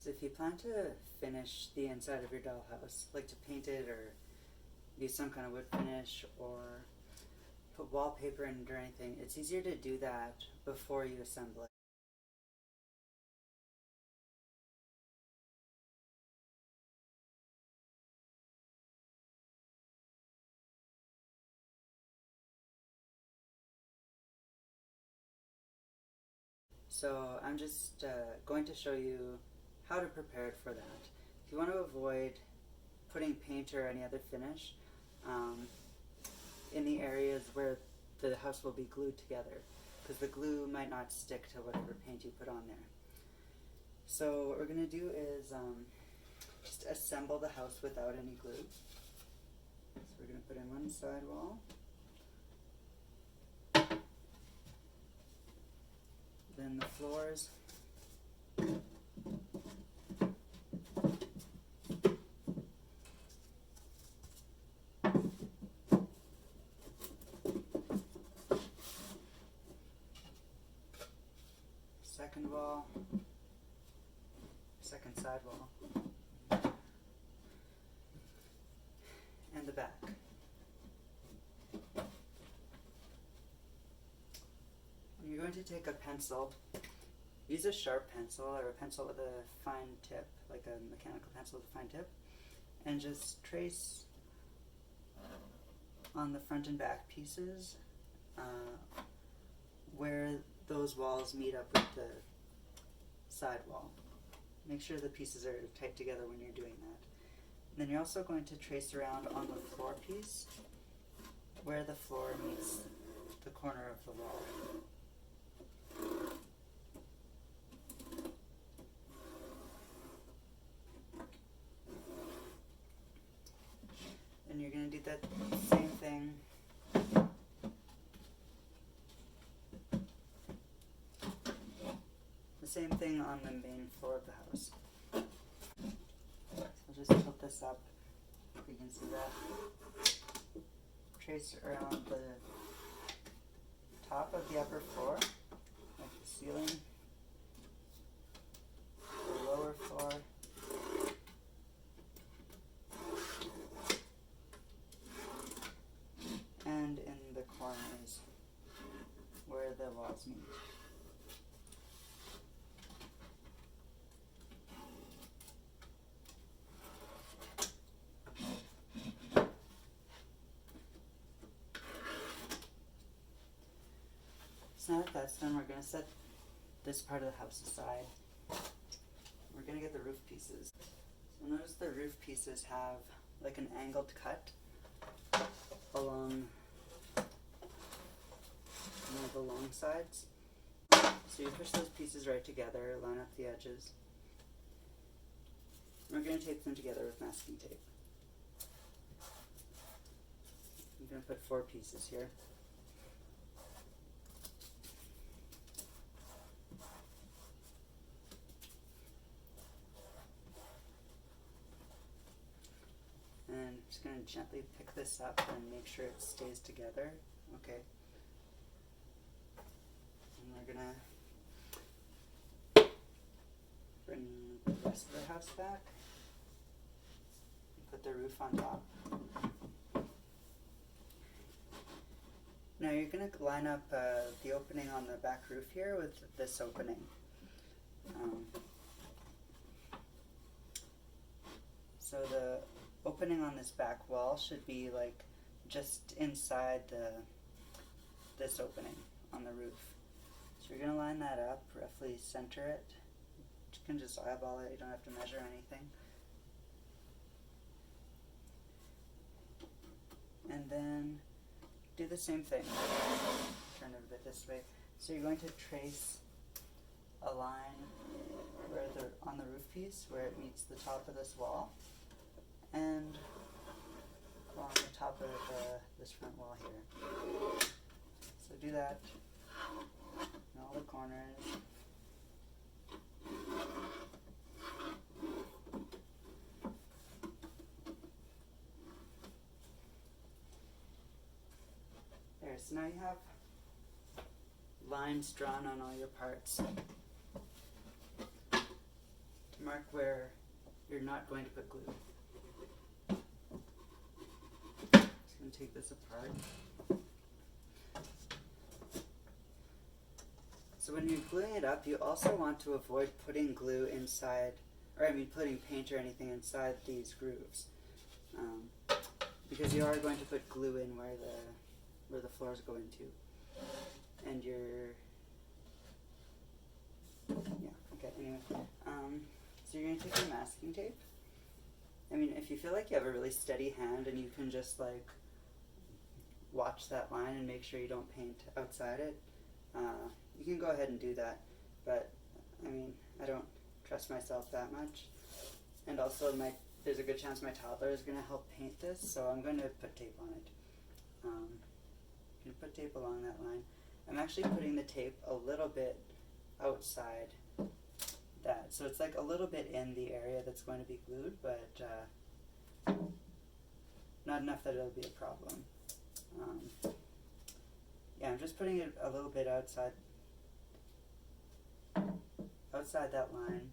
If you plan to finish the inside of your dollhouse, like to paint it or do some kind of wood finish or put wallpaper in it or anything, it's easier to do that before you assemble it. So I'm just going to show you how to prepare it for that. If you want to avoid putting paint or any other finish in the areas where the house will be glued together, because the glue might not stick to whatever paint you put on there. So what we're going to do is just assemble the house without any glue. So we're going to put in one side wall, then the floors, second wall, second side wall, and the back. You're going to take a pencil, use a sharp pencil or a pencil with a fine tip, like a mechanical pencil with a fine tip, and just trace on the front and back pieces where those walls meet up with the side wall. Make sure the pieces are tight together when you're doing that. And then you're also going to trace around on the floor piece where the floor meets the corner of the wall. And you're going to do that same thing on the main floor of the house. So I'll just tilt this up, you can see that. Trace around the top of the upper floor, like the ceiling, the lower floor, and in the corners where the walls meet. So now that that's done, we're going to set this part of the house aside. We're going to get the roof pieces. So notice the roof pieces have like an angled cut along one of the long sides. So you push those pieces right together, line up the edges. And we're going to tape them together with masking tape. I'm going to put 4 pieces here. And I'm just going to gently pick this up and make sure it stays together. Okay. And we're going to bring the rest of the house back and put the roof on top. Now you're going to line up the opening on the back roof here with this opening. So the opening on this back wall should be like just inside this opening on the roof. So you're going to line that up, roughly center it. You can just eyeball it, you don't have to measure anything. And then do the same thing. Turn it a bit this way. So you're going to trace a line where on the roof piece where it meets the top of this wall, and along the top of this front wall here. So do that in all the corners. There, so now you have lines drawn on all your parts. To mark where you're not going to put glue. Just going to take this apart. So when you're gluing it up, you also want to avoid putting glue inside, or I mean putting paint or anything inside these grooves, because you are going to put glue in where the floor is going to, and anyway. So you're going to take your masking tape. I mean, if you feel like you have a really steady hand and you can just like watch that line and make sure you don't paint outside it, you can go ahead and do that. But I mean, I don't trust myself that much, and also there's a good chance my toddler is going to help paint this, so I'm going to put tape on it. You can put tape along that line. I'm actually putting the tape a little bit outside that, so it's like a little bit in the area that's going to be glued, but not enough that it'll be a problem. Yeah, I'm just putting it a little bit outside that line,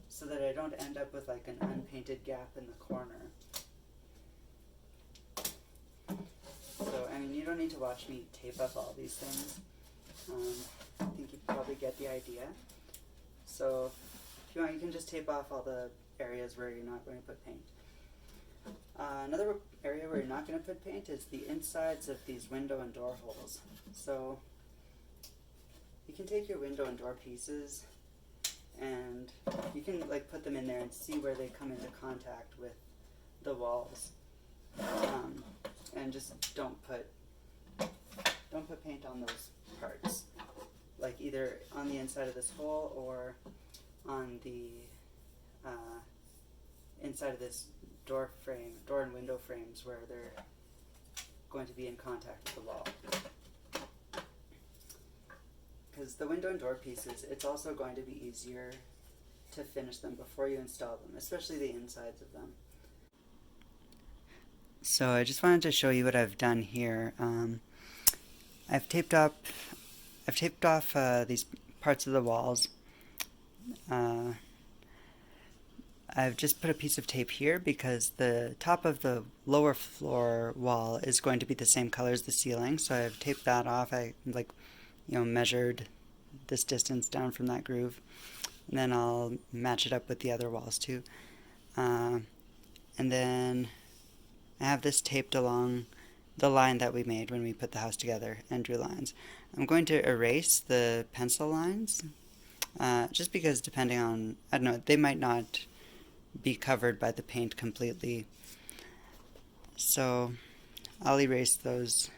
so that I don't end up with like an unpainted gap in the corner. So, I mean, you don't need to watch me tape up all these things. I think you probably get the idea. So, if you want, you can just tape off all the areas where you're not going to put paint. Another area where you're not going to put paint is the insides of these window and door holes. So, you can take your window and door pieces and you can like put them in there and see where they come into contact with the walls. And just don't put paint on those parts, like either on the inside of this hole or on the inside of this door and window frames where they're going to be in contact with the wall. Because the window and door pieces, it's also going to be easier to finish them before you install them, especially the insides of them. So I just wanted to show you what I've done here. I've taped off these parts of the walls. I've just put a piece of tape here because the top of the lower floor wall is going to be the same color as the ceiling, so I've taped that off. I measured this distance down from that groove, and then I'll match it up with the other walls too. And then I have this taped along the line that we made when we put the house together and drew lines. I'm going to erase the pencil lines, just because depending on, I don't know, they might not be covered by the paint completely. So I'll erase those